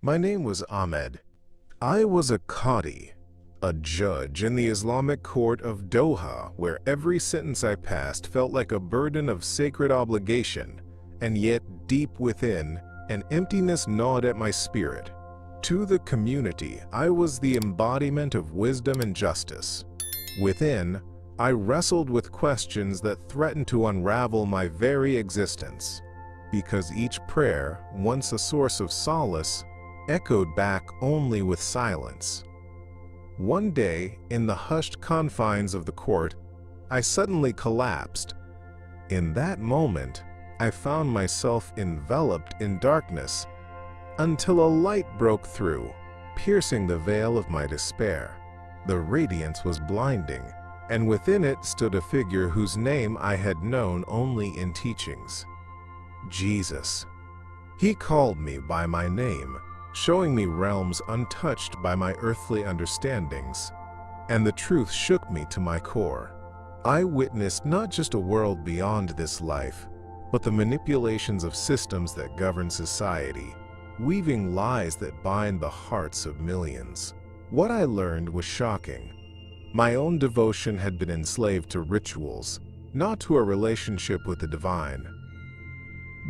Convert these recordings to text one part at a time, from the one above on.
My name was Ahmed. I was a Qadi, a judge in the Islamic court of Doha, where every sentence I passed felt like a burden of sacred obligation, and yet deep within, an emptiness gnawed at my spirit. To the community, I was the embodiment of wisdom and justice. Within, I wrestled with questions that threatened to unravel my very existence, because each prayer, once a source of solace, echoed back only with silence. One day, in the hushed confines of the court, I suddenly collapsed. In that moment, I found myself enveloped in darkness, until a light broke through, piercing the veil of my despair. The radiance was blinding, and within it stood a figure whose name I had known only in teachings. Jesus. He called me by my name, showing me realms untouched by my earthly understandings, and the truth shook me to my core. I witnessed not just a world beyond this life, but the manipulations of systems that govern society, weaving lies that bind the hearts of millions. What I learned was shocking. My own devotion had been enslaved to rituals, not to a relationship with the divine.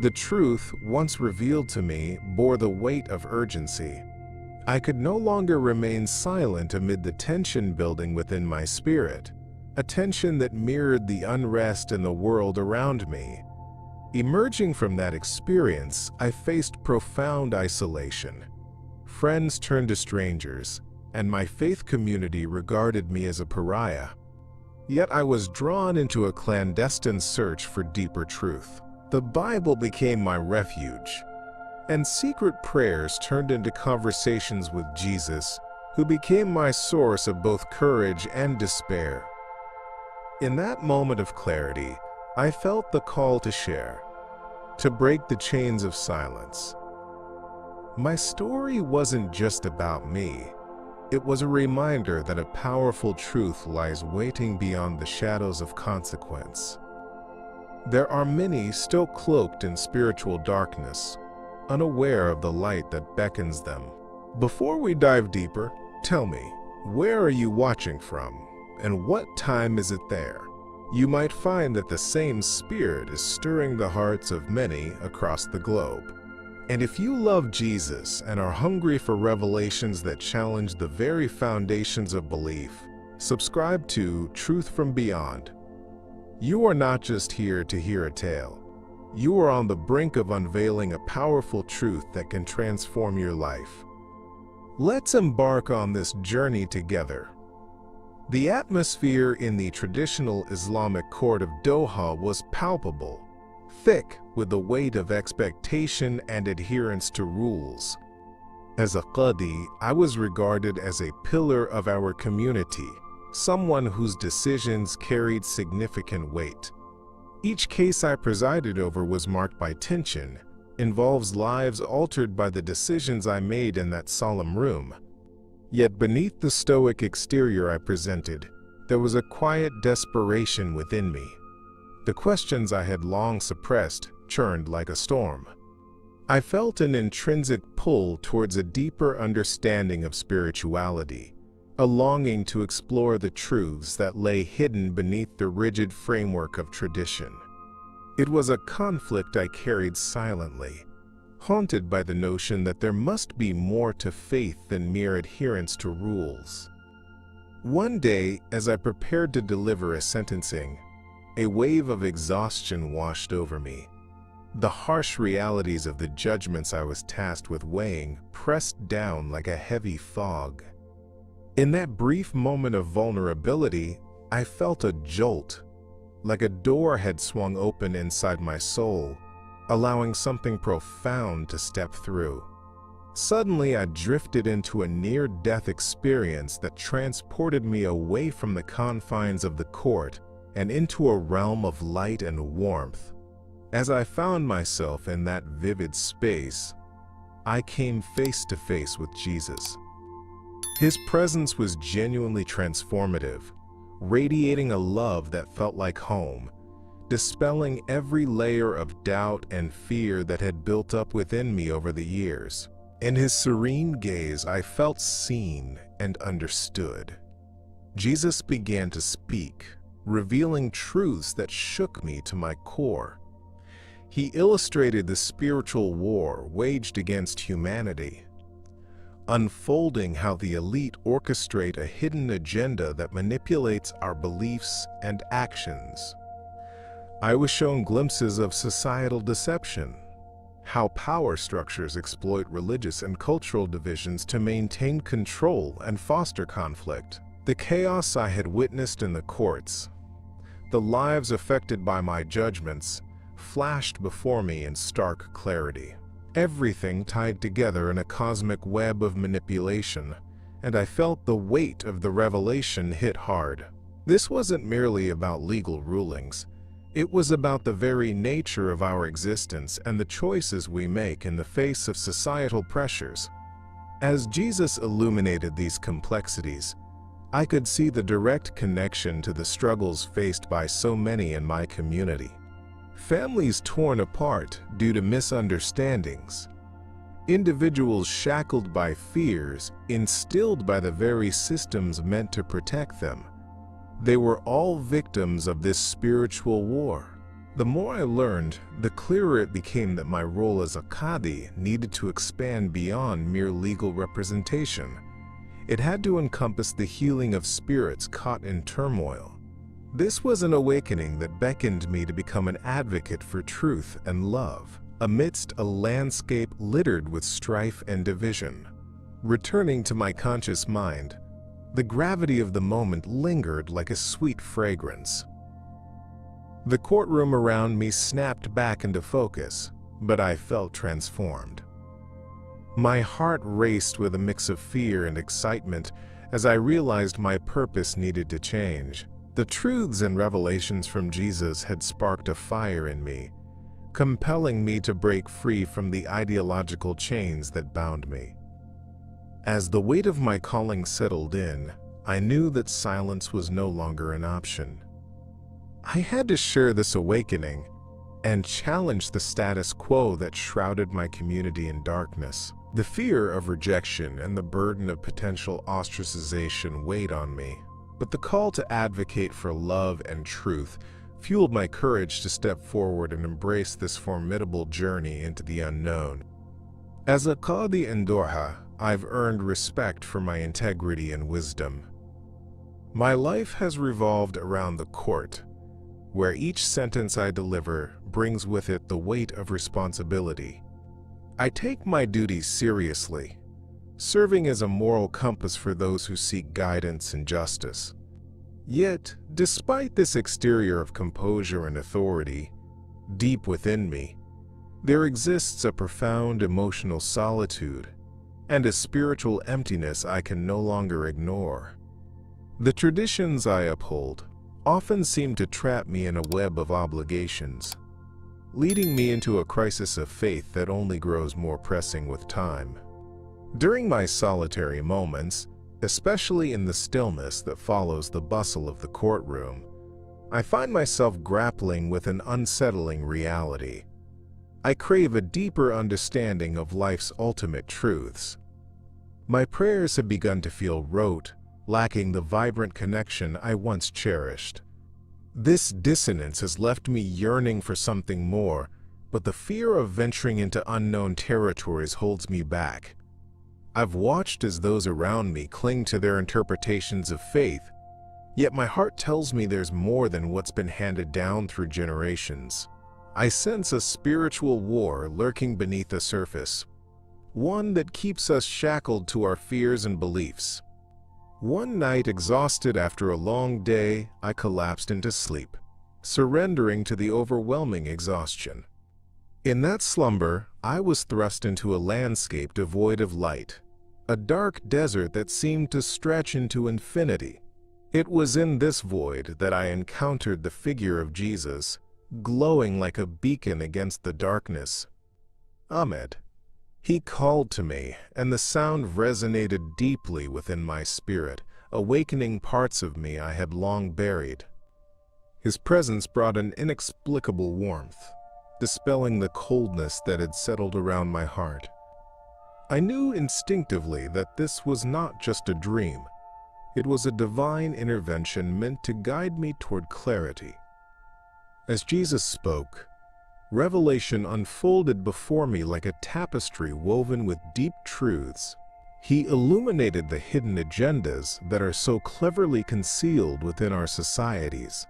The truth, once revealed to me, bore the weight of urgency. I could no longer remain silent amid the tension building within my spirit, a tension that mirrored the unrest in the world around me. Emerging from that experience, I faced profound isolation. Friends turned to strangers, and my faith community regarded me as a pariah. Yet I was drawn into a clandestine search for deeper truth. The Bible became my refuge, and secret prayers turned into conversations with Jesus, who became my source of both courage and despair. In that moment of clarity, I felt the call to share, to break the chains of silence. My story wasn't just about me. It was a reminder that a powerful truth lies waiting beyond the shadows of consequence. There are many still cloaked in spiritual darkness, unaware of the light that beckons them. Before we dive deeper, tell me, where are you watching from, and what time is it there? You might find that the same spirit is stirring the hearts of many across the globe. And if you love Jesus and are hungry for revelations that challenge the very foundations of belief, subscribe to Truth from Beyond. You are not just here to hear a tale. You are on the brink of unveiling a powerful truth that can transform your life. Let's embark on this journey together. The atmosphere in the traditional Islamic court of Doha was palpable, thick with the weight of expectation and adherence to rules. As a Qadi, I was regarded as a pillar of our community, someone whose decisions carried significant weight. Each case I presided over was marked by tension, involves lives altered by the decisions I made in that solemn room. Yet beneath the stoic exterior I presented, there was a quiet desperation within me. The questions I had long suppressed churned like a storm. I felt an intrinsic pull towards a deeper understanding of spirituality, a longing to explore the truths that lay hidden beneath the rigid framework of tradition. It was a conflict I carried silently, haunted by the notion that there must be more to faith than mere adherence to rules. One day, as I prepared to deliver a sentencing, a wave of exhaustion washed over me. The harsh realities of the judgments I was tasked with weighing pressed down like a heavy fog. In that brief moment of vulnerability, I felt a jolt, like a door had swung open inside my soul, allowing something profound to step through. Suddenly, I drifted into a near-death experience that transported me away from the confines of the court and into a realm of light and warmth. As I found myself in that vivid space, I came face to face with Jesus. His presence was genuinely transformative, radiating a love that felt like home, dispelling every layer of doubt and fear that had built up within me over the years. In his serene gaze, I felt seen and understood. Jesus began to speak, revealing truths that shook me to my core. He illustrated the spiritual war waged against humanity, unfolding how the elite orchestrate a hidden agenda that manipulates our beliefs and actions. I was shown glimpses of societal deception, how power structures exploit religious and cultural divisions to maintain control and foster conflict. The chaos I had witnessed in the courts, the lives affected by my judgments, flashed before me in stark clarity. Everything tied together in a cosmic web of manipulation, and I felt the weight of the revelation hit hard. This wasn't merely about legal rulings. It was about the very nature of our existence and the choices we make in the face of societal pressures. As Jesus illuminated these complexities, I could see the direct connection to the struggles faced by so many in my community. Families torn apart due to misunderstandings, individuals shackled by fears instilled by the very systems meant to protect them. They were all victims of this spiritual war. The more I learned, the clearer it became that my role as a Qadi needed to expand beyond mere legal representation. It had to encompass the healing of spirits caught in turmoil. This was an awakening that beckoned me to become an advocate for truth and love, amidst a landscape littered with strife and division. Returning to my conscious mind, the gravity of the moment lingered like a sweet fragrance. The courtroom around me snapped back into focus, but I felt transformed. My heart raced with a mix of fear and excitement as I realized my purpose needed to change. The truths and revelations from Jesus had sparked a fire in me, compelling me to break free from the ideological chains that bound me. As the weight of my calling settled in, I knew that silence was no longer an option. I had to share this awakening and challenge the status quo that shrouded my community in darkness. The fear of rejection and the burden of potential ostracization weighed on me, but the call to advocate for love and truth fueled my courage to step forward and embrace this formidable journey into the unknown. As a Qadi in Doha, I've earned respect for my integrity and wisdom. My life has revolved around the court, where each sentence I deliver brings with it the weight of responsibility. I take my duties seriously, serving as a moral compass for those who seek guidance and justice. Yet, despite this exterior of composure and authority, deep within me, there exists a profound emotional solitude and a spiritual emptiness I can no longer ignore. The traditions I uphold often seem to trap me in a web of obligations, leading me into a crisis of faith that only grows more pressing with time. During my solitary moments, especially in the stillness that follows the bustle of the courtroom, I find myself grappling with an unsettling reality. I crave a deeper understanding of life's ultimate truths. My prayers have begun to feel rote, lacking the vibrant connection I once cherished. This dissonance has left me yearning for something more, but the fear of venturing into unknown territories holds me back. I've watched as those around me cling to their interpretations of faith, yet my heart tells me there's more than what's been handed down through generations. I sense a spiritual war lurking beneath the surface, one that keeps us shackled to our fears and beliefs. One night, exhausted after a long day, I collapsed into sleep, surrendering to the overwhelming exhaustion. In that slumber, I was thrust into a landscape devoid of light, a dark desert that seemed to stretch into infinity. It was in this void that I encountered the figure of Jesus, glowing like a beacon against the darkness. Ahmed. He called to me, and the sound resonated deeply within my spirit, awakening parts of me I had long buried. His presence brought an inexplicable warmth, dispelling the coldness that had settled around my heart. I knew instinctively that this was not just a dream. It was a divine intervention meant to guide me toward clarity. As Jesus spoke, revelation unfolded before me like a tapestry woven with deep truths. He illuminated the hidden agendas that are so cleverly concealed within our societies,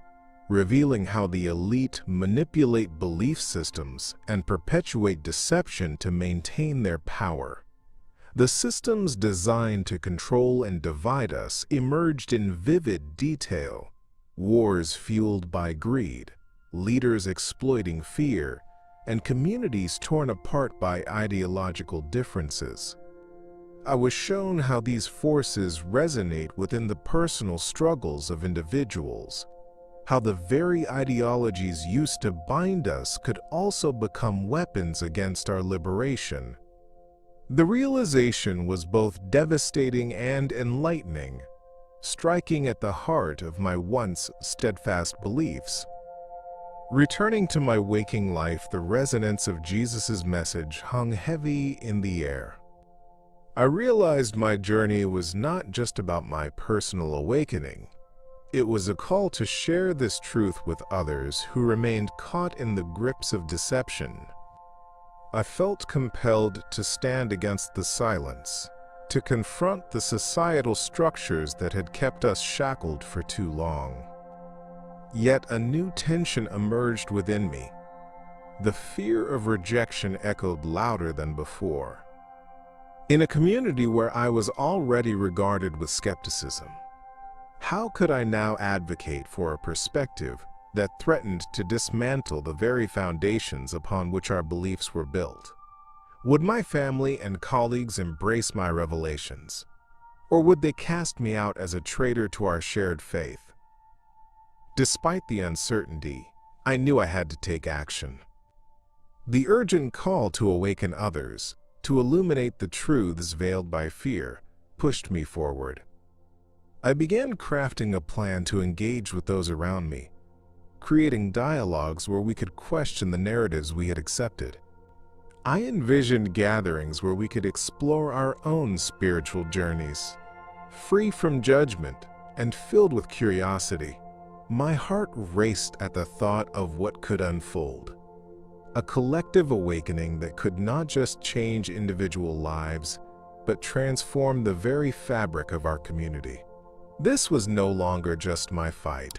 revealing how the elite manipulate belief systems and perpetuate deception to maintain their power. The systems designed to control and divide us emerged in vivid detail: wars fueled by greed, leaders exploiting fear, and communities torn apart by ideological differences. I was shown how these forces resonate within the personal struggles of individuals, how the very ideologies used to bind us could also become weapons against our liberation. The realization was both devastating and enlightening, striking at the heart of my once steadfast beliefs. Returning to my waking life, the resonance of Jesus' message hung heavy in the air. I realized my journey was not just about my personal awakening. It was a call to share this truth with others who remained caught in the grips of deception. I felt compelled to stand against the silence, to confront the societal structures that had kept us shackled for too long. Yet a new tension emerged within me. The fear of rejection echoed louder than before. In a community where I was already regarded with skepticism, how could I now advocate for a perspective that threatened to dismantle the very foundations upon which our beliefs were built? Would my family and colleagues embrace my revelations, or would they cast me out as a traitor to our shared faith? Despite the uncertainty, I knew I had to take action. The urgent call to awaken others, to illuminate the truths veiled by fear, pushed me forward. I began crafting a plan to engage with those around me, creating dialogues where we could question the narratives we had accepted. I envisioned gatherings where we could explore our own spiritual journeys, free from judgment and filled with curiosity. My heart raced at the thought of what could unfold. A collective awakening that could not just change individual lives, but transform the very fabric of our community. This was no longer just my fight.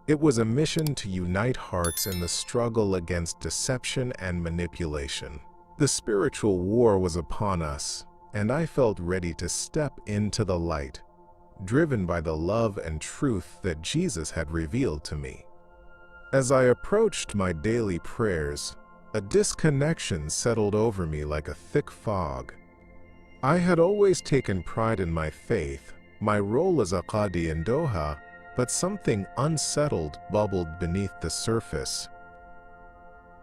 It was a mission to unite hearts in the struggle against deception and manipulation. The spiritual war was upon us, and I felt ready to step into the light, driven by the love and truth that Jesus had revealed to me. As I approached my daily prayers, a disconnection settled over me like a thick fog. I had always taken pride in my faith, my role as a Qadi in Doha, but something unsettled bubbled beneath the surface.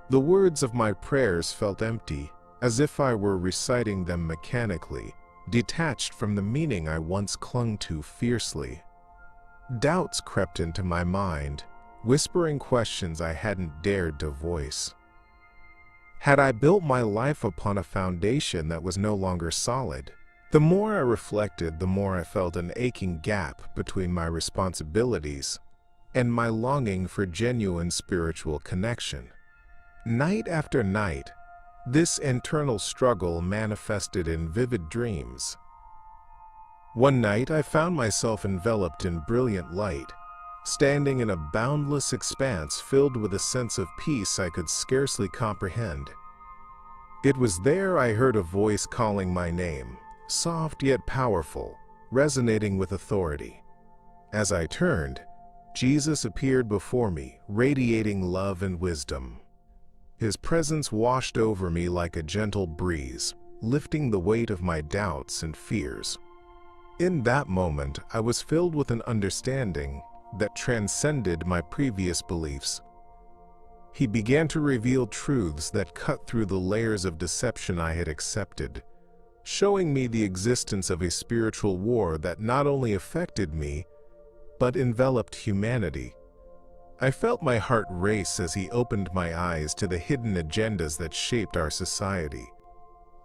The words of my prayers felt empty, as if I were reciting them mechanically, detached from the meaning I once clung to fiercely. Doubts crept into my mind, whispering questions I hadn't dared to voice. Had I built my life upon a foundation that was no longer solid? The more I reflected, the more I felt an aching gap between my responsibilities and my longing for genuine spiritual connection. Night after night, this internal struggle manifested in vivid dreams. One night, I found myself enveloped in brilliant light, standing in a boundless expanse filled with a sense of peace I could scarcely comprehend. It was there I heard a voice calling my name, soft yet powerful, resonating with authority. As I turned, Jesus appeared before me, radiating love and wisdom. His presence washed over me like a gentle breeze, lifting the weight of my doubts and fears. In that moment, I was filled with an understanding that transcended my previous beliefs. He began to reveal truths that cut through the layers of deception I had accepted, showing me the existence of a spiritual war that not only affected me, but enveloped humanity. I felt my heart race as he opened my eyes to the hidden agendas that shaped our society.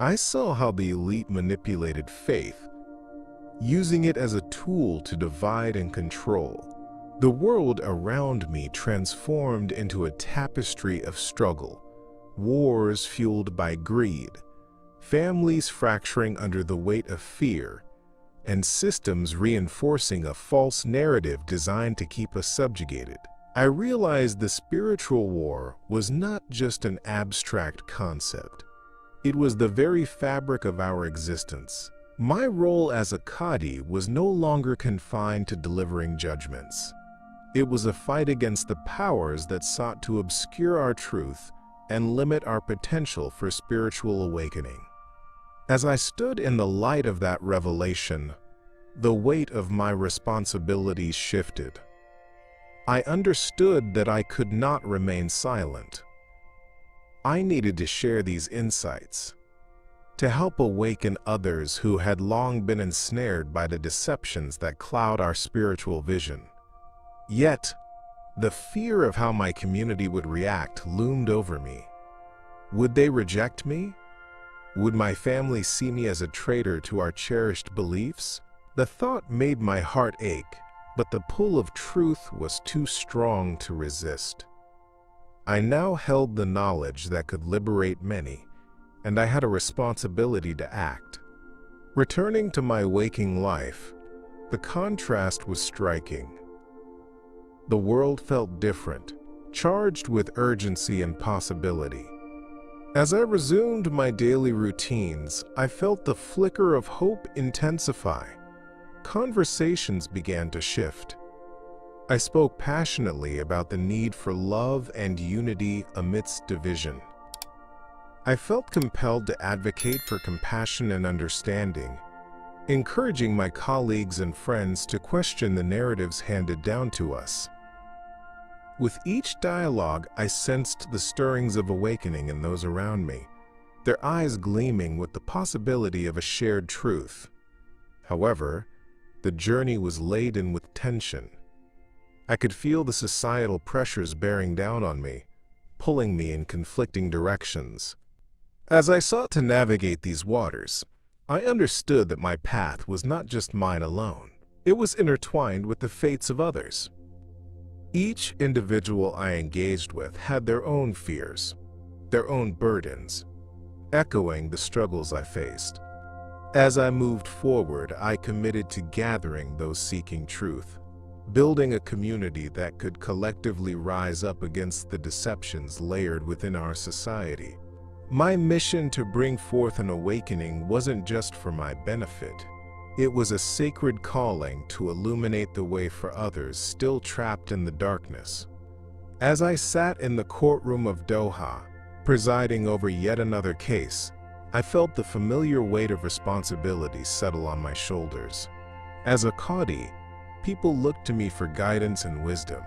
I saw how the elite manipulated faith, using it as a tool to divide and control. The world around me transformed into a tapestry of struggle, wars fueled by greed, families fracturing under the weight of fear, and systems reinforcing a false narrative designed to keep us subjugated. I realized the spiritual war was not just an abstract concept. It was the very fabric of our existence. My role as a Qadi was no longer confined to delivering judgments. It was a fight against the powers that sought to obscure our truth and limit our potential for spiritual awakening. As I stood in the light of that revelation, the weight of my responsibilities shifted. I understood that I could not remain silent. I needed to share these insights, to help awaken others who had long been ensnared by the deceptions that cloud our spiritual vision. Yet, the fear of how my community would react loomed over me. Would they reject me? Would my family see me as a traitor to our cherished beliefs? The thought made my heart ache, but the pull of truth was too strong to resist. I now held the knowledge that could liberate many, and I had a responsibility to act. Returning to my waking life, the contrast was striking. The world felt different, charged with urgency and possibility. As I resumed my daily routines, I felt the flicker of hope intensify. Conversations began to shift. I spoke passionately about the need for love and unity amidst division. I felt compelled to advocate for compassion and understanding, encouraging my colleagues and friends to question the narratives handed down to us. With each dialogue, I sensed the stirrings of awakening in those around me, their eyes gleaming with the possibility of a shared truth. However, the journey was laden with tension. I could feel the societal pressures bearing down on me, pulling me in conflicting directions. As I sought to navigate these waters, I understood that my path was not just mine alone. It was intertwined with the fates of others. Each individual I engaged with had their own fears, their own burdens, echoing the struggles I faced. As I moved forward, I committed to gathering those seeking truth, building a community that could collectively rise up against the deceptions layered within our society. My mission to bring forth an awakening wasn't just for my benefit. It was a sacred calling to illuminate the way for others still trapped in the darkness. As I sat in the courtroom of Doha, presiding over yet another case, I felt the familiar weight of responsibility settle on my shoulders. As a Qadi, people looked to me for guidance and wisdom,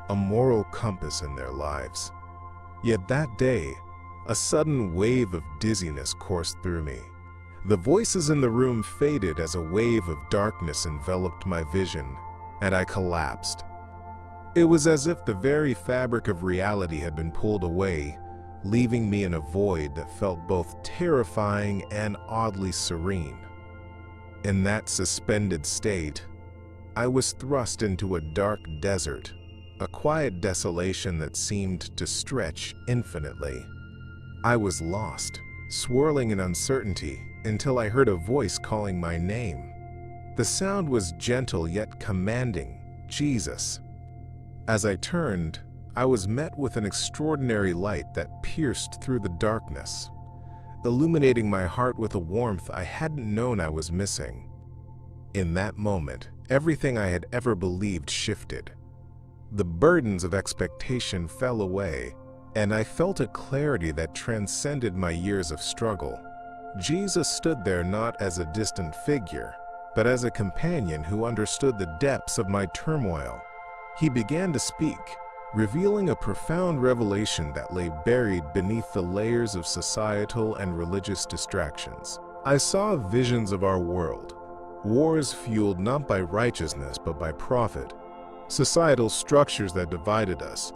a moral compass in their lives. Yet that day, a sudden wave of dizziness coursed through me. The voices in the room faded as a wave of darkness enveloped my vision, and I collapsed. It was as if the very fabric of reality had been pulled away, leaving me in a void that felt both terrifying and oddly serene. In that suspended state, I was thrust into a dark desert, a quiet desolation that seemed to stretch infinitely. I was lost, swirling in uncertainty, until I heard a voice calling my name. The sound was gentle yet commanding, "Jesus." As I turned, I was met with an extraordinary light that pierced through the darkness, illuminating my heart with a warmth I hadn't known I was missing. In that moment, everything I had ever believed shifted. The burdens of expectation fell away, and I felt a clarity that transcended my years of struggle. Jesus stood there not as a distant figure, but as a companion who understood the depths of my turmoil. He began to speak, revealing a profound revelation that lay buried beneath the layers of societal and religious distractions. I saw visions of our world, wars fueled not by righteousness but by profit, societal structures that divided us,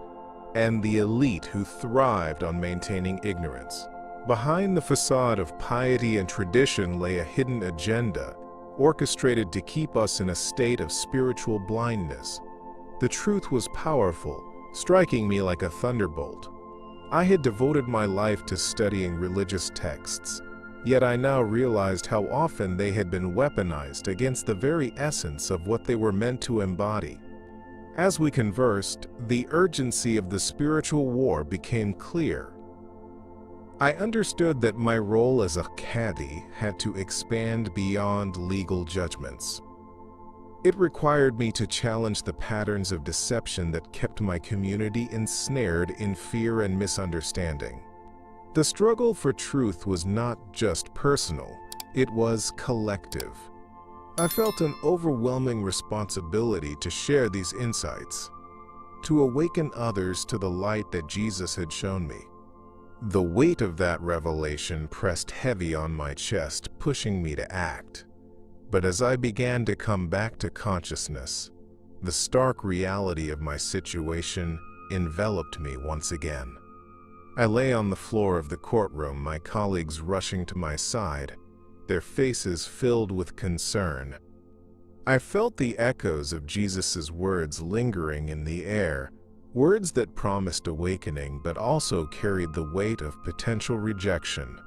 and the elite who thrived on maintaining ignorance. Behind the facade of piety and tradition lay a hidden agenda, orchestrated to keep us in a state of spiritual blindness. The truth was powerful, striking me like a thunderbolt. I had devoted my life to studying religious texts, yet I now realized how often they had been weaponized against the very essence of what they were meant to embody. As we conversed, the urgency of the spiritual war became clear. I understood that my role as a Qadi had to expand beyond legal judgments. It required me to challenge the patterns of deception that kept my community ensnared in fear and misunderstanding. The struggle for truth was not just personal, it was collective. I felt an overwhelming responsibility to share these insights, to awaken others to the light that Jesus had shown me. The weight of that revelation pressed heavy on my chest, pushing me to act. But as I began to come back to consciousness, the stark reality of my situation enveloped me once again. I lay on the floor of the courtroom, my colleagues rushing to my side, their faces filled with concern. I felt the echoes of Jesus' words lingering in the air, words that promised awakening but also carried the weight of potential rejection.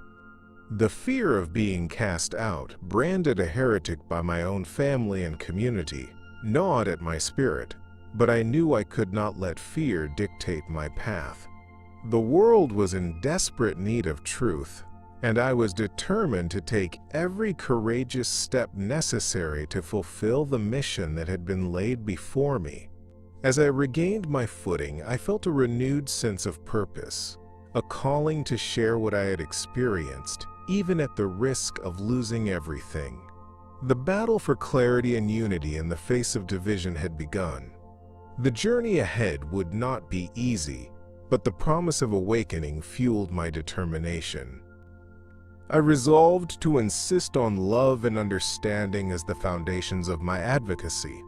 The fear of being cast out, branded a heretic by my own family and community, gnawed at my spirit, but I knew I could not let fear dictate my path. The world was in desperate need of truth, and I was determined to take every courageous step necessary to fulfill the mission that had been laid before me. As I regained my footing, I felt a renewed sense of purpose, a calling to share what I had experienced, even at the risk of losing everything. The battle for clarity and unity in the face of division had begun. The journey ahead would not be easy, but the promise of awakening fueled my determination. I resolved to insist on love and understanding as the foundations of my advocacy.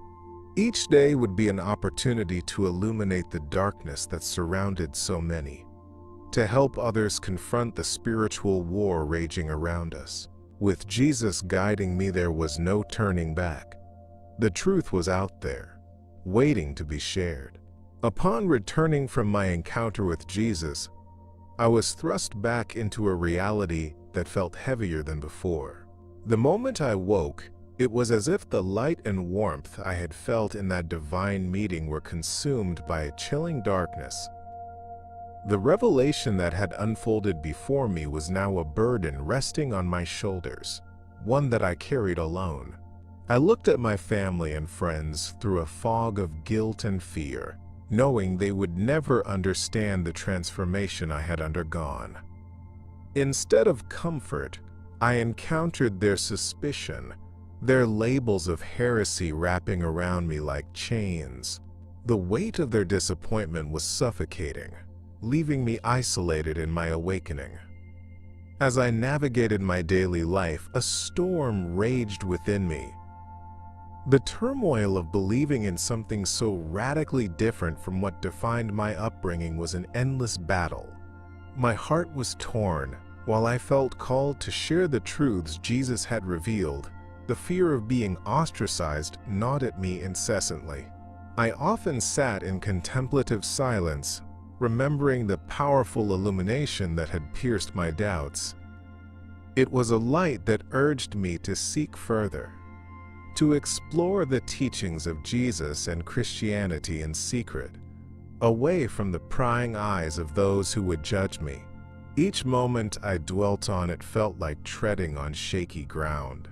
Each day would be an opportunity to illuminate the darkness that surrounded so many, to help others confront the spiritual war raging around us. With Jesus guiding me, there was no turning back. The truth was out there, waiting to be shared. Upon returning from my encounter with Jesus, I was thrust back into a reality that felt heavier than before. The moment I woke, it was as if the light and warmth I had felt in that divine meeting were consumed by a chilling darkness. The revelation that had unfolded before me was now a burden resting on my shoulders, one that I carried alone. I looked at my family and friends through a fog of guilt and fear, knowing they would never understand the transformation I had undergone. Instead of comfort, I encountered their suspicion, their labels of heresy wrapping around me like chains. The weight of their disappointment was suffocating, leaving me isolated in my awakening. As I navigated my daily life, a storm raged within me. The turmoil of believing in something so radically different from what defined my upbringing was an endless battle. My heart was torn. While I felt called to share the truths Jesus had revealed, the fear of being ostracized gnawed at me incessantly. I often sat in contemplative silence, remembering the powerful illumination that had pierced my doubts. It was a light that urged me to seek further, to explore the teachings of Jesus and Christianity in secret, away from the prying eyes of those who would judge me. Each moment I dwelt on it felt like treading on shaky ground.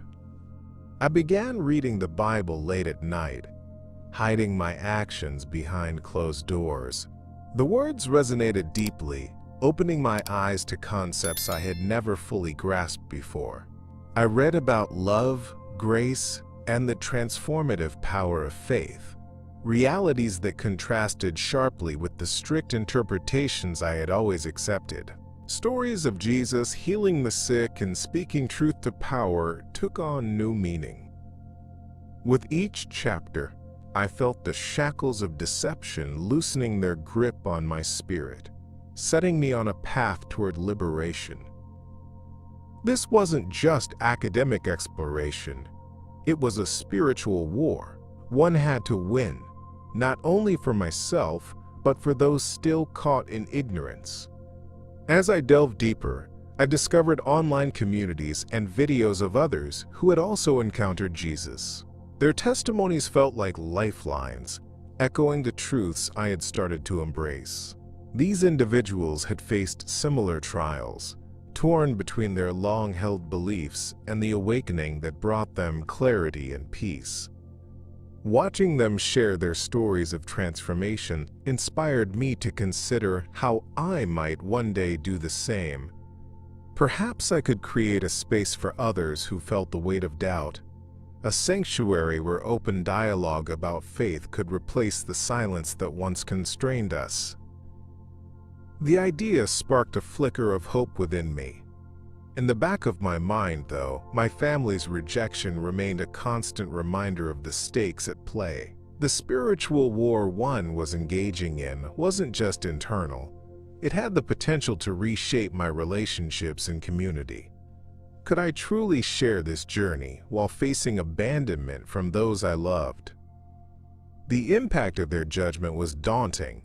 I began reading the Bible late at night, hiding my actions behind closed doors. The words resonated deeply, opening my eyes to concepts I had never fully grasped before. I read about love, grace, and the transformative power of faith, realities that contrasted sharply with the strict interpretations I had always accepted. Stories of Jesus healing the sick and speaking truth to power took on new meaning. With each chapter, I felt the shackles of deception loosening their grip on my spirit, setting me on a path toward liberation. This wasn't just academic exploration. It was a spiritual war. One had to win, not only for myself, but for those still caught in ignorance. As I delved deeper, I discovered online communities and videos of others who had also encountered Jesus. Their testimonies felt like lifelines, echoing the truths I had started to embrace. These individuals had faced similar trials, torn between their long-held beliefs and the awakening that brought them clarity and peace. Watching them share their stories of transformation inspired me to consider how I might one day do the same. Perhaps I could create a space for others who felt the weight of doubt, a sanctuary where open dialogue about faith could replace the silence that once constrained us. The idea sparked a flicker of hope within me. In the back of my mind, though, my family's rejection remained a constant reminder of the stakes at play. The spiritual war one was engaging in wasn't just internal. It had the potential to reshape my relationships and community. Could I truly share this journey while facing abandonment from those I loved? The impact of their judgment was daunting,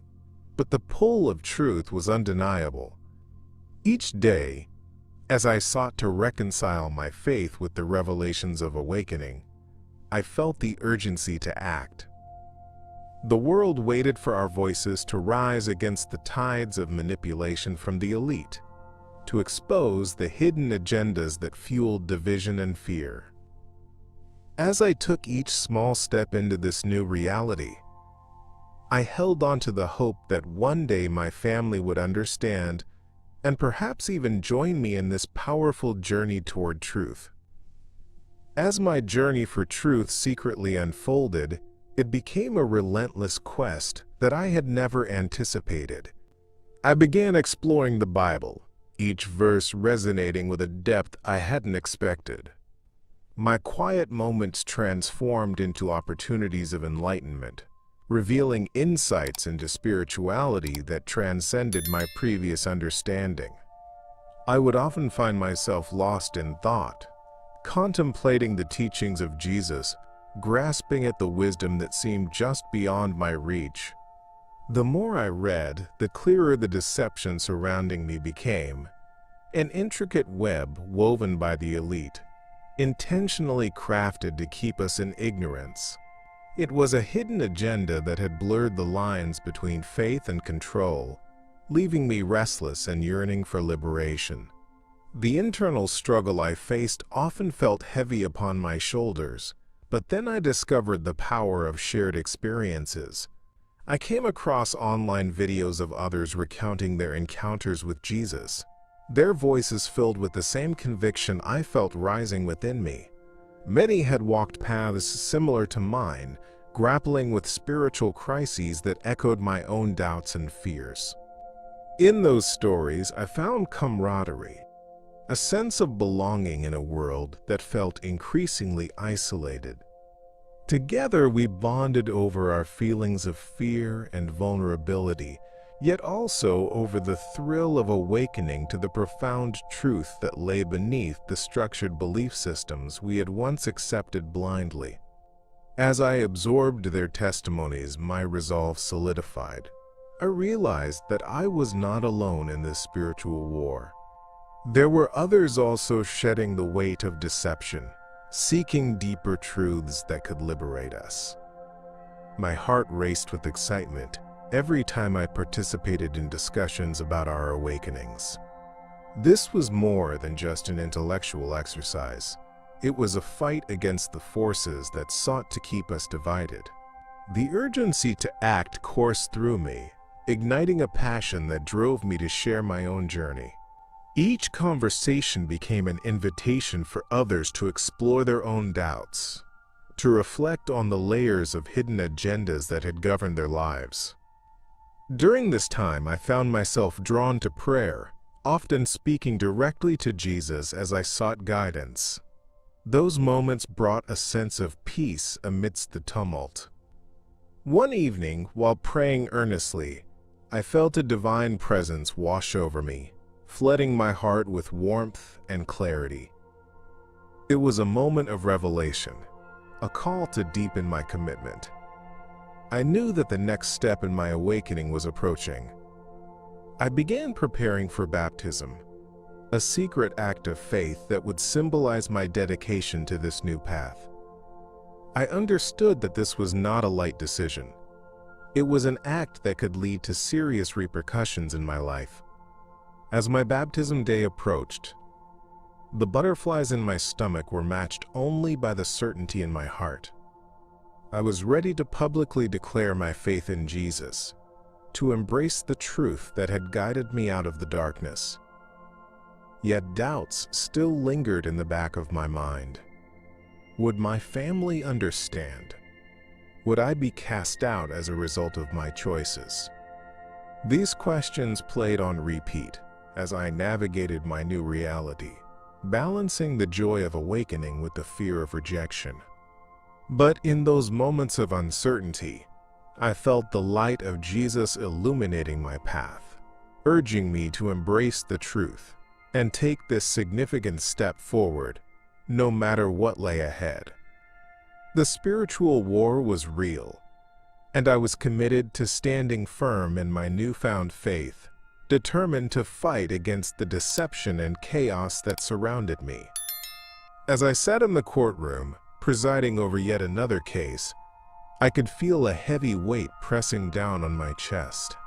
but the pull of truth was undeniable. Each day, as I sought to reconcile my faith with the revelations of awakening, I felt the urgency to act. The world waited for our voices to rise against the tides of manipulation from the elite, to expose the hidden agendas that fueled division and fear. As I took each small step into this new reality, I held on to the hope that one day my family would understand and perhaps even join me in this powerful journey toward truth. As my journey for truth secretly unfolded, it became a relentless quest that I had never anticipated. I began exploring the Bible, each verse resonating with a depth I hadn't expected. My quiet moments transformed into opportunities of enlightenment, revealing insights into spirituality that transcended my previous understanding. I would often find myself lost in thought, contemplating the teachings of Jesus, grasping at the wisdom that seemed just beyond my reach. The more I read, the clearer the deception surrounding me became, an intricate web woven by the elite, intentionally crafted to keep us in ignorance. It was a hidden agenda that had blurred the lines between faith and control, leaving me restless and yearning for liberation. The internal struggle I faced often felt heavy upon my shoulders, but then I discovered the power of shared experiences. I came across online videos of others recounting their encounters with Jesus, their voices filled with the same conviction I felt rising within me. Many had walked paths similar to mine, grappling with spiritual crises that echoed my own doubts and fears. In those stories, I found camaraderie, a sense of belonging in a world that felt increasingly isolated. Together, we bonded over our feelings of fear and vulnerability, yet also over the thrill of awakening to the profound truth that lay beneath the structured belief systems we had once accepted blindly. As I absorbed their testimonies, my resolve solidified. I realized that I was not alone in this spiritual war. There were others also shedding the weight of deception, seeking deeper truths that could liberate us. My heart raced with excitement every time I participated in discussions about our awakenings. This was more than just an intellectual exercise. It was a fight against the forces that sought to keep us divided. The urgency to act coursed through me, igniting a passion that drove me to share my own journey. Each conversation became an invitation for others to explore their own doubts, to reflect on the layers of hidden agendas that had governed their lives. During this time, I found myself drawn to prayer, often speaking directly to Jesus as I sought guidance. Those moments brought a sense of peace amidst the tumult. One evening, while praying earnestly, I felt a divine presence wash over me, flooding my heart with warmth and clarity. It was a moment of revelation, a call to deepen my commitment. I knew that the next step in my awakening was approaching. I began preparing for baptism, a secret act of faith that would symbolize my dedication to this new path. I understood that this was not a light decision. It was an act that could lead to serious repercussions in my life. As my baptism day approached, the butterflies in my stomach were matched only by the certainty in my heart. I was ready to publicly declare my faith in Jesus, to embrace the truth that had guided me out of the darkness. Yet doubts still lingered in the back of my mind. Would my family understand? Would I be cast out as a result of my choices? These questions played on repeat as I navigated my new reality, balancing the joy of awakening with the fear of rejection. But in those moments of uncertainty, I felt the light of Jesus illuminating my path, urging me to embrace the truth and take this significant step forward, no matter what lay ahead. The spiritual war was real, and I was committed to standing firm in my newfound faith, determined to fight against the deception and chaos that surrounded me. As I sat in the courtroom, presiding over yet another case, I could feel a heavy weight pressing down on my chest.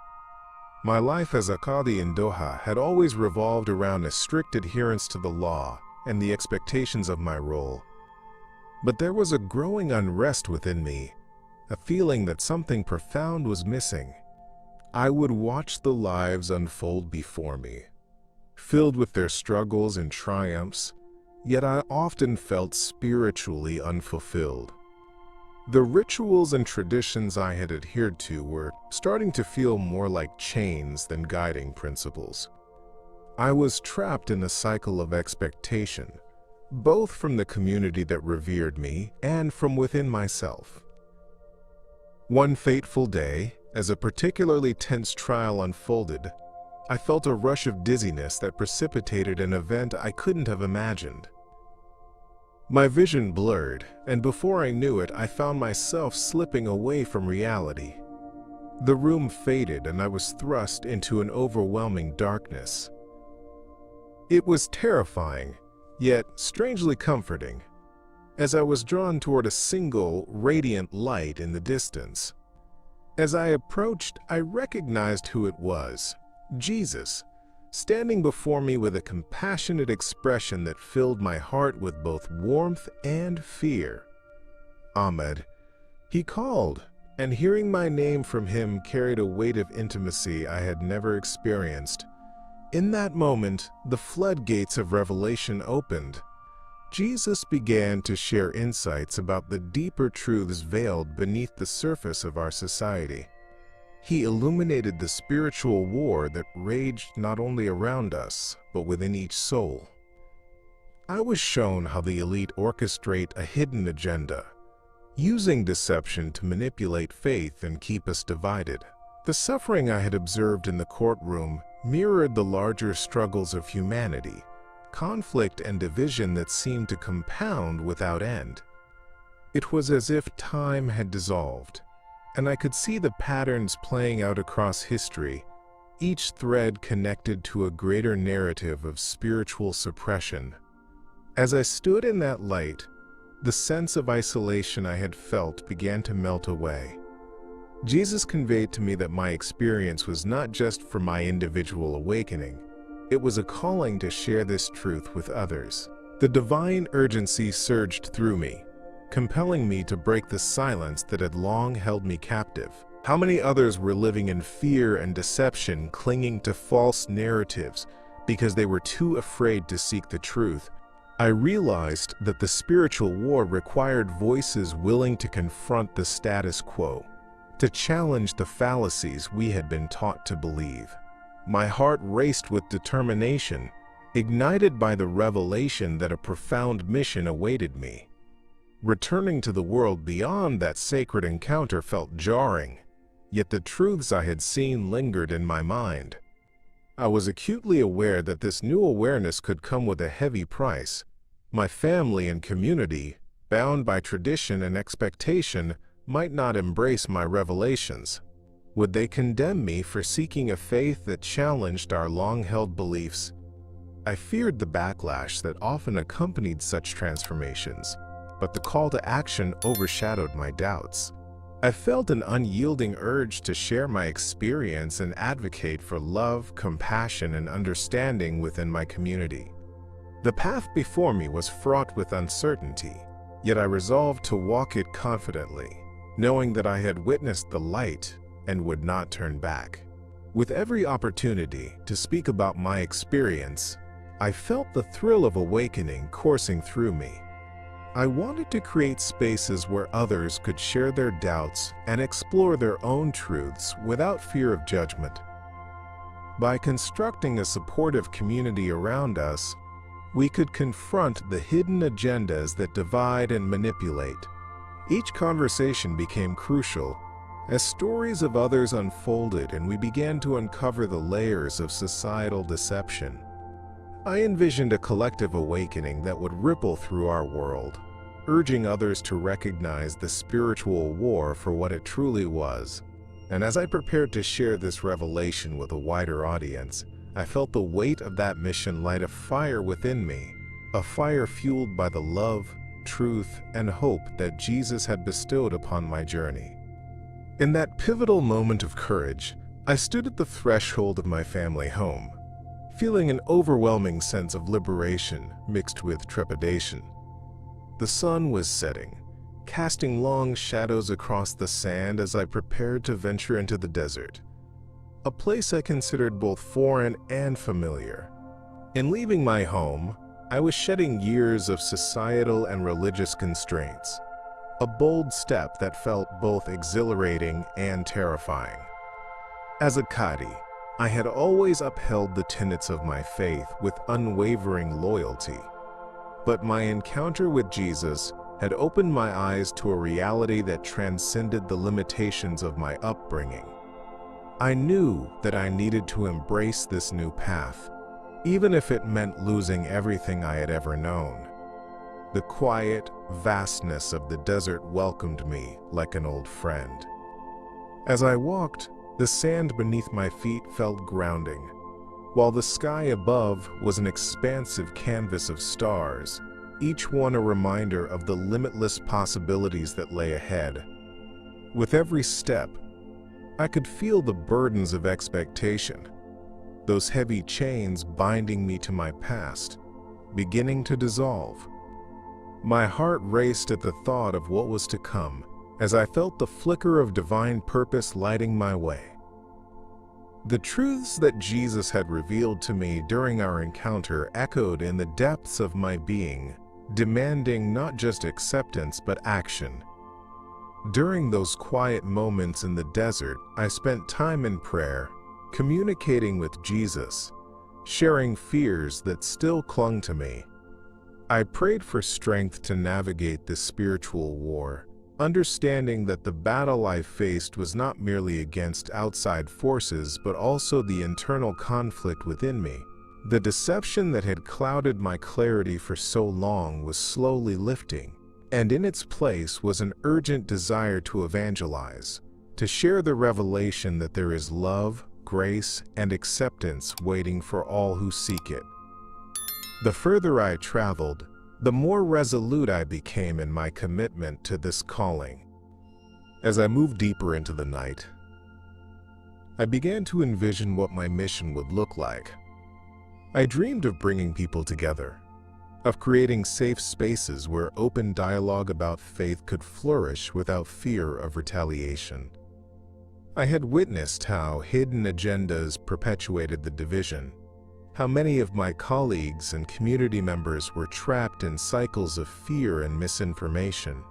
My life as a Qadi in Doha had always revolved around a strict adherence to the law and the expectations of my role. But there was a growing unrest within me, a feeling that something profound was missing. I would watch the lives unfold before me, filled with their struggles and triumphs, yet I often felt spiritually unfulfilled. The rituals and traditions I had adhered to were starting to feel more like chains than guiding principles. I was trapped in a cycle of expectation, both from the community that revered me and from within myself. One fateful day, as a particularly tense trial unfolded, I felt a rush of dizziness that precipitated an event I couldn't have imagined. My vision blurred, and before I knew it, I found myself slipping away from reality. The room faded, and I was thrust into an overwhelming darkness. It was terrifying, yet strangely comforting, as I was drawn toward a single, radiant light in the distance. As I approached, I recognized who it was: Jesus, standing before me with a compassionate expression that filled my heart with both warmth and fear. Ahmed, he called, and hearing my name from him carried a weight of intimacy I had never experienced. In that moment, the floodgates of revelation opened. Jesus began to share insights about the deeper truths veiled beneath the surface of our society. He illuminated the spiritual war that raged not only around us, but within each soul. I was shown how the elite orchestrate a hidden agenda, using deception to manipulate faith and keep us divided. The suffering I had observed in the courtroom mirrored the larger struggles of humanity, conflict and division that seemed to compound without end. It was as if time had dissolved, and I could see the patterns playing out across history, each thread connected to a greater narrative of spiritual suppression. As I stood in that light, the sense of isolation I had felt began to melt away. Jesus conveyed to me that my experience was not just for my individual awakening. It was a calling to share this truth with others. The divine urgency surged through me, compelling me to break the silence that had long held me captive. How many others were living in fear and deception, clinging to false narratives because they were too afraid to seek the truth? I realized that the spiritual war required voices willing to confront the status quo, to challenge the fallacies we had been taught to believe. My heart raced with determination, ignited by the revelation that a profound mission awaited me. Returning to the world beyond that sacred encounter felt jarring, yet the truths I had seen lingered in my mind. I was acutely aware that this new awareness could come with a heavy price. My family and community, bound by tradition and expectation, might not embrace my revelations. Would they condemn me for seeking a faith that challenged our long-held beliefs? I feared the backlash that often accompanied such transformations, but the call to action overshadowed my doubts. I felt an unyielding urge to share my experience and advocate for love, compassion, and understanding within my community. The path before me was fraught with uncertainty, yet I resolved to walk it confidently, knowing that I had witnessed the light and would not turn back. With every opportunity to speak about my experience, I felt the thrill of awakening coursing through me. I wanted to create spaces where others could share their doubts and explore their own truths without fear of judgment. By constructing a supportive community around us, we could confront the hidden agendas that divide and manipulate. Each conversation became crucial as stories of others unfolded and we began to uncover the layers of societal deception. I envisioned a collective awakening that would ripple through our world, urging others to recognize the spiritual war for what it truly was. And as I prepared to share this revelation with a wider audience, I felt the weight of that mission light a fire within me, a fire fueled by the love, truth, and hope that Jesus had bestowed upon my journey. In that pivotal moment of courage, I stood at the threshold of my family home, feeling an overwhelming sense of liberation mixed with trepidation. The sun was setting, casting long shadows across the sand as I prepared to venture into the desert, a place I considered both foreign and familiar. In leaving my home, I was shedding years of societal and religious constraints, a bold step that felt both exhilarating and terrifying. As a Qadi, I had always upheld the tenets of my faith with unwavering loyalty. But my encounter with Jesus had opened my eyes to a reality that transcended the limitations of my upbringing. I knew that I needed to embrace this new path, even if it meant losing everything I had ever known. The quiet vastness of the desert welcomed me like an old friend. As I walked, the sand beneath my feet felt grounding, while the sky above was an expansive canvas of stars, each one a reminder of the limitless possibilities that lay ahead. With every step, I could feel the burdens of expectation, those heavy chains binding me to my past, beginning to dissolve. My heart raced at the thought of what was to come, as I felt the flicker of divine purpose lighting my way. The truths that Jesus had revealed to me during our encounter echoed in the depths of my being, demanding not just acceptance but action. During those quiet moments in the desert, I spent time in prayer, communicating with Jesus, sharing fears that still clung to me. I prayed for strength to navigate this spiritual war, understanding that the battle I faced was not merely against outside forces but also the internal conflict within me. The deception that had clouded my clarity for so long was slowly lifting, and in its place was an urgent desire to evangelize, to share the revelation that there is love, grace, and acceptance waiting for all who seek it. The further I traveled, the more resolute I became in my commitment to this calling. As I moved deeper into the night, I began to envision what my mission would look like. I dreamed of bringing people together, of creating safe spaces where open dialogue about faith could flourish without fear of retaliation. I had witnessed how hidden agendas perpetuated the division, how many of my colleagues and community members were trapped in cycles of fear and misinformation.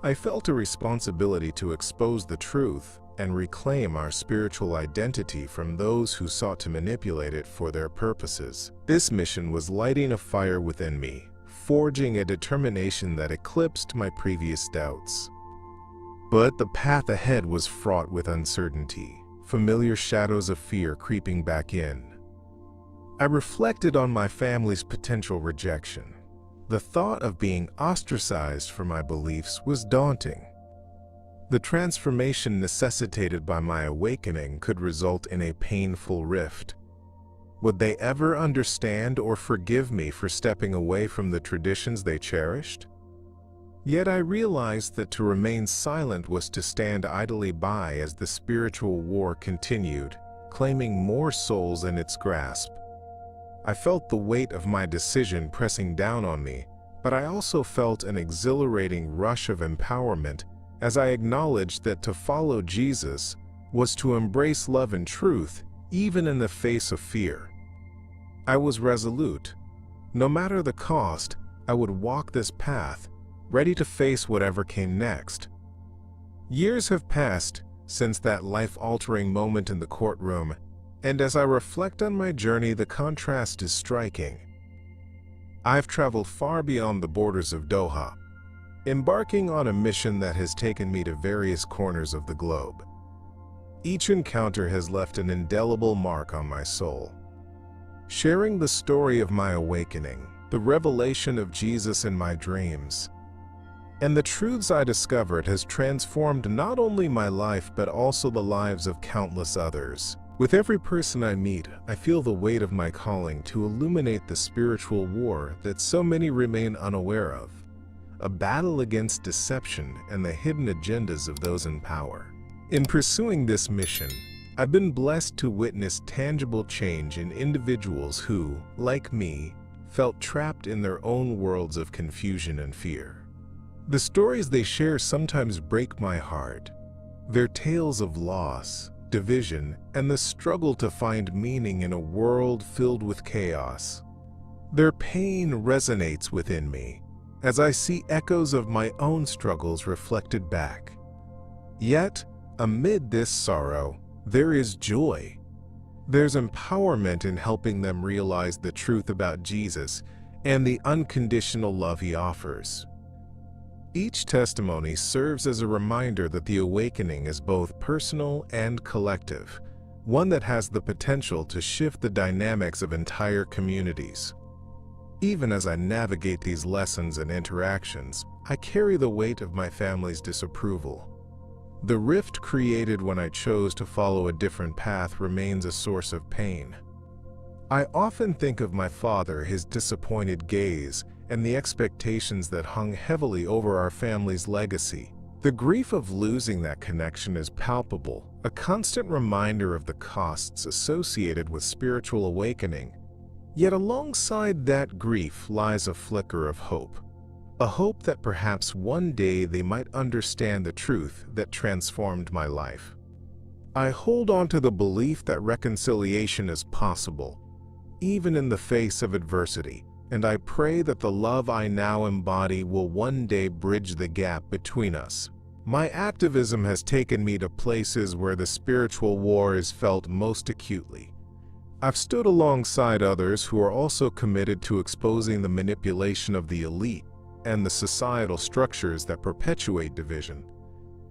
I felt a responsibility to expose the truth and reclaim our spiritual identity from those who sought to manipulate it for their purposes. This mission was lighting a fire within me, forging a determination that eclipsed my previous doubts. But the path ahead was fraught with uncertainty, familiar shadows of fear creeping back in. I reflected on my family's potential rejection. The thought of being ostracized for my beliefs was daunting. The transformation necessitated by my awakening could result in a painful rift. Would they ever understand or forgive me for stepping away from the traditions they cherished? Yet I realized that to remain silent was to stand idly by as the spiritual war continued, claiming more souls in its grasp. I felt the weight of my decision pressing down on me, but I also felt an exhilarating rush of empowerment as I acknowledged that to follow Jesus was to embrace love and truth, even in the face of fear. I was resolute. No matter the cost, I would walk this path, ready to face whatever came next. Years have passed since that life-altering moment in the courtroom, and as I reflect on my journey, the contrast is striking. I've traveled far beyond the borders of Doha, embarking on a mission that has taken me to various corners of the globe. Each encounter has left an indelible mark on my soul. Sharing the story of my awakening, the revelation of Jesus in my dreams, and the truths I discovered has transformed not only my life but also the lives of countless others. With every person I meet, I feel the weight of my calling to illuminate the spiritual war that so many remain unaware of, a battle against deception and the hidden agendas of those in power. In pursuing this mission, I've been blessed to witness tangible change in individuals who, like me, felt trapped in their own worlds of confusion and fear. The stories they share sometimes break my heart. Their tales of loss, division, and the struggle to find meaning in a world filled with chaos. Their pain resonates within me as I see echoes of my own struggles reflected back. Yet, amid this sorrow, there is joy. There's empowerment in helping them realize the truth about Jesus and the unconditional love he offers. Each testimony serves as a reminder that the awakening is both personal and collective, one that has the potential to shift the dynamics of entire communities. Even as I navigate these lessons and interactions, I carry the weight of my family's disapproval. The rift created when I chose to follow a different path remains a source of pain. I often think of my father, his disappointed gaze, and the expectations that hung heavily over our family's legacy. The grief of losing that connection is palpable, a constant reminder of the costs associated with spiritual awakening. Yet alongside that grief lies a flicker of hope. A hope that perhaps one day they might understand the truth that transformed my life. I hold on to the belief that reconciliation is possible, even in the face of adversity, and I pray that the love I now embody will one day bridge the gap between us. My activism has taken me to places where the spiritual war is felt most acutely. I've stood alongside others who are also committed to exposing the manipulation of the elite and the societal structures that perpetuate division.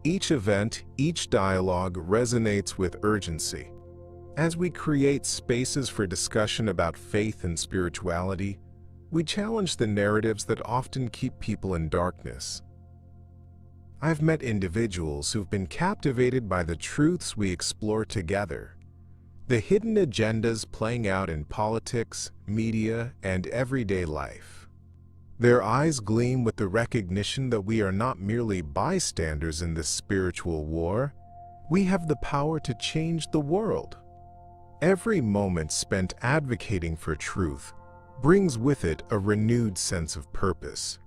Each event, each dialogue resonates with urgency. As we create spaces for discussion about faith and spirituality, we challenge the narratives that often keep people in darkness. I've met individuals who've been captivated by the truths we explore together, the hidden agendas playing out in politics, media, and everyday life. Their eyes gleam with the recognition that we are not merely bystanders in this spiritual war. We have the power to change the world. Every moment spent advocating for truth brings with it a renewed sense of purpose.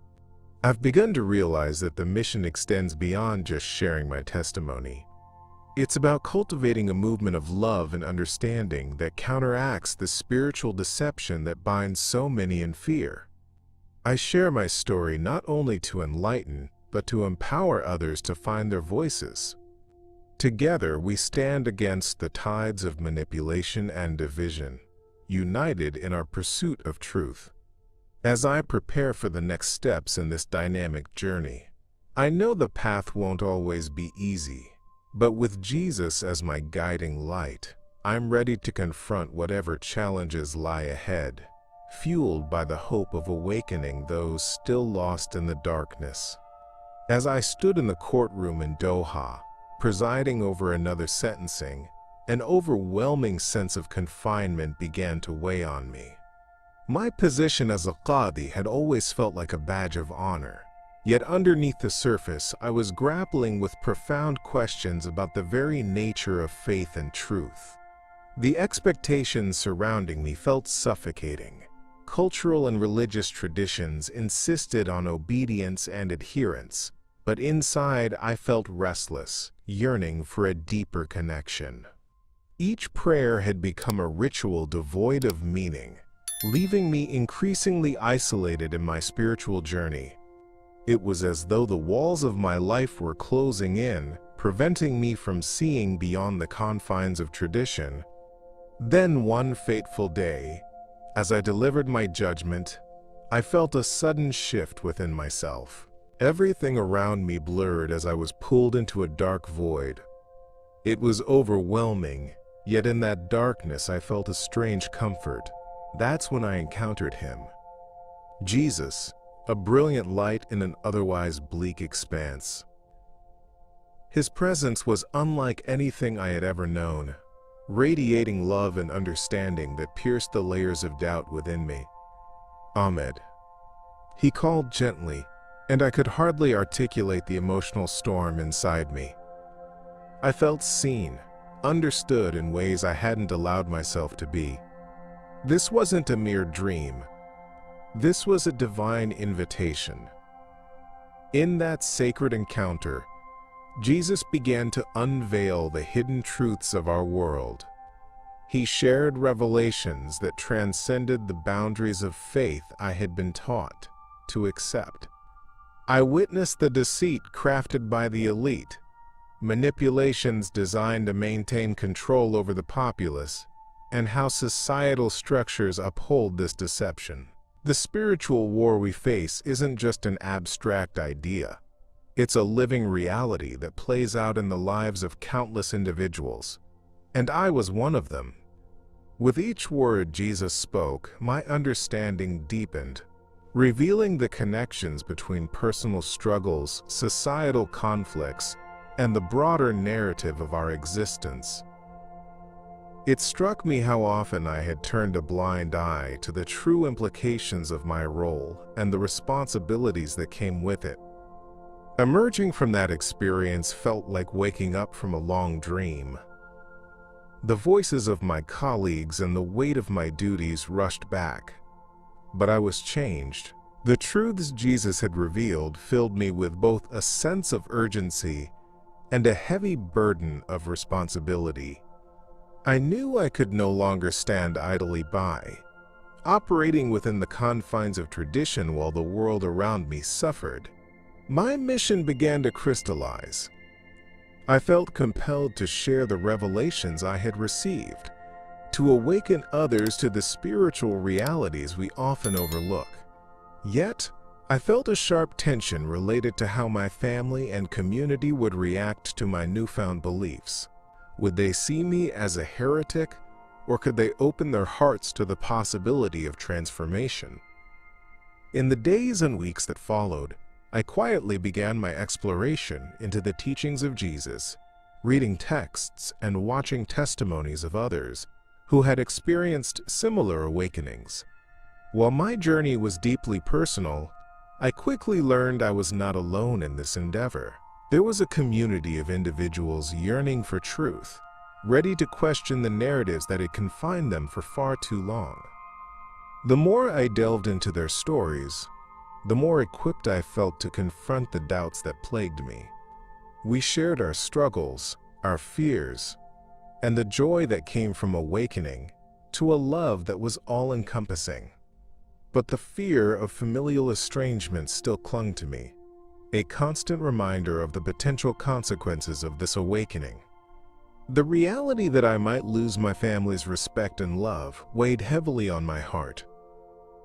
I've begun to realize that the mission extends beyond just sharing my testimony. It's about cultivating a movement of love and understanding that counteracts the spiritual deception that binds so many in fear. I share my story not only to enlighten, but to empower others to find their voices. Together, we stand against the tides of manipulation and division, united in our pursuit of truth. As I prepare for the next steps in this dynamic journey, I know the path won't always be easy. But with Jesus as my guiding light, I'm ready to confront whatever challenges lie ahead, fueled by the hope of awakening those still lost in the darkness. As I stood in the courtroom in Doha, presiding over another sentencing, an overwhelming sense of confinement began to weigh on me. My position as a Qadi had always felt like a badge of honor, yet underneath the surface I was grappling with profound questions about the very nature of faith and truth. The expectations surrounding me felt suffocating. Cultural and religious traditions insisted on obedience and adherence, but inside I felt restless, yearning for a deeper connection. Each prayer had become a ritual devoid of meaning, leaving me increasingly isolated in my spiritual journey. It was as though the walls of my life were closing in, preventing me from seeing beyond the confines of tradition. Then one fateful day, as I delivered my judgment, I felt a sudden shift within myself. Everything around me blurred as I was pulled into a dark void. It was overwhelming, yet in that darkness I felt a strange comfort. That's when I encountered him. Jesus, a brilliant light in an otherwise bleak expanse. His presence was unlike anything I had ever known, radiating love and understanding that pierced the layers of doubt within me. Ahmed. He called gently, and I could hardly articulate the emotional storm inside me. I felt seen, understood in ways I hadn't allowed myself to be. This wasn't a mere dream. This was a divine invitation. In that sacred encounter, Jesus began to unveil the hidden truths of our world. He shared revelations that transcended the boundaries of faith I had been taught to accept. I witnessed the deceit crafted by the elite, manipulations designed to maintain control over the populace, and how societal structures uphold this deception. The spiritual war we face isn't just an abstract idea. It's a living reality that plays out in the lives of countless individuals, and I was one of them. With each word Jesus spoke, my understanding deepened, revealing the connections between personal struggles, societal conflicts, and the broader narrative of our existence. It struck me how often I had turned a blind eye to the true implications of my role and the responsibilities that came with it. Emerging from that experience felt like waking up from a long dream. The voices of my colleagues and the weight of my duties rushed back. But I was changed. The truths Jesus had revealed filled me with both a sense of urgency and a heavy burden of responsibility. I knew I could no longer stand idly by, operating within the confines of tradition while the world around me suffered. My mission began to crystallize. I felt compelled to share the revelations I had received, to awaken others to the spiritual realities we often overlook. Yet, I felt a sharp tension related to how my family and community would react to my newfound beliefs. Would they see me as a heretic, or could they open their hearts to the possibility of transformation? In the days and weeks that followed, I quietly began my exploration into the teachings of Jesus, reading texts and watching testimonies of others who had experienced similar awakenings. While my journey was deeply personal, I quickly learned I was not alone in this endeavor. There was a community of individuals yearning for truth, ready to question the narratives that had confined them for far too long. The more I delved into their stories, the more equipped I felt to confront the doubts that plagued me. We shared our struggles, our fears, and the joy that came from awakening to a love that was all-encompassing. But the fear of familial estrangement still clung to me, a constant reminder of the potential consequences of this awakening. The reality that I might lose my family's respect and love weighed heavily on my heart.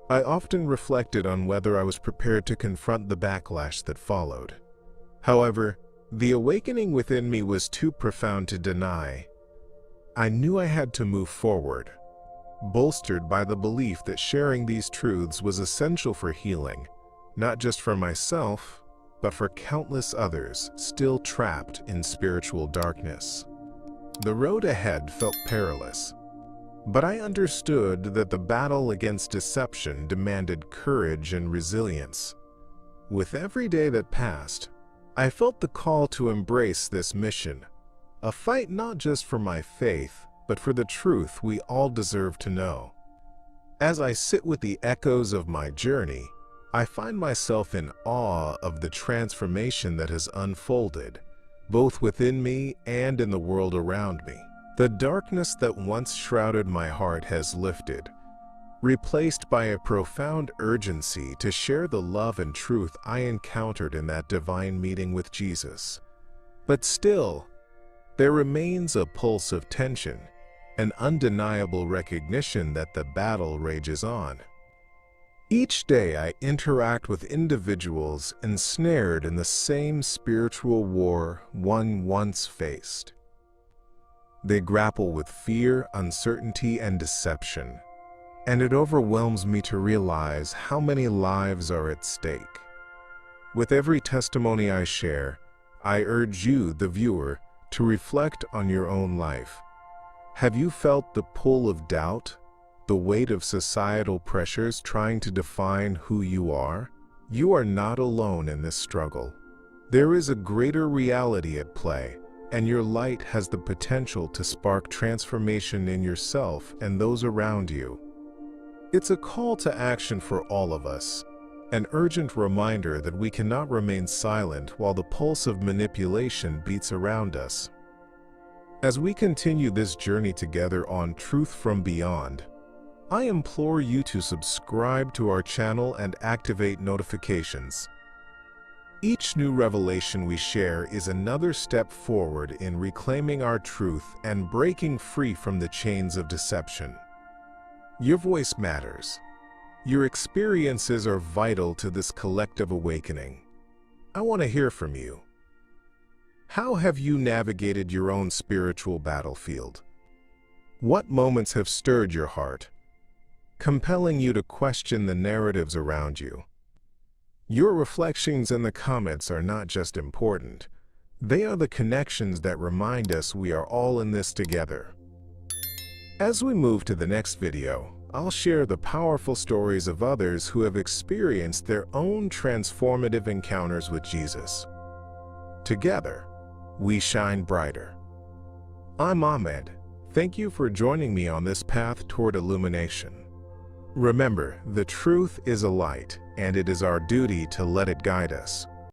I often reflected on whether I was prepared to confront the backlash that followed. However, The awakening within me was too profound to deny. I knew I had to move forward, bolstered by the belief that sharing these truths was essential for healing, not just for myself, but for countless others still trapped in spiritual darkness. The road ahead felt perilous, but I understood that the battle against deception demanded courage and resilience. With every day that passed, I felt the call to embrace this mission, a fight not just for my faith, but for the truth we all deserve to know. As I sit with the echoes of my journey, I find myself in awe of the transformation that has unfolded, both within me and in the world around me. The darkness that once shrouded my heart has lifted, replaced by a profound urgency to share the love and truth I encountered in that divine meeting with Jesus. But still, there remains a pulse of tension, an undeniable recognition that the battle rages on. Each day I interact with individuals ensnared in the same spiritual war one once faced. They grapple with fear, uncertainty, and deception, and it overwhelms me to realize how many lives are at stake. With every testimony I share, I urge you, the viewer, to reflect on your own life. Have you felt the pull of doubt, the weight of societal pressures trying to define who you are? You are not alone in this struggle. There is a greater reality at play, and your light has the potential to spark transformation in yourself and those around you. It's a call to action for all of us, an urgent reminder that we cannot remain silent while the pulse of manipulation beats around us. As we continue this journey together on Truth from Beyond, I implore you to subscribe to our channel and activate notifications. Each new revelation we share is another step forward in reclaiming our truth and breaking free from the chains of deception. Your voice matters. Your experiences are vital to this collective awakening. I want to hear from you. How have you navigated your own spiritual battlefield? What moments have stirred your heart, compelling you to question the narratives around you? Your reflections in the comments are not just important. They are the connections that remind us we are all in this together. As we move to the next video, I'll share the powerful stories of others who have experienced their own transformative encounters with Jesus. Together, we shine brighter. I'm Ahmed. Thank you for joining me on this path toward illumination. Remember, the truth is a light, and it is our duty to let it guide us.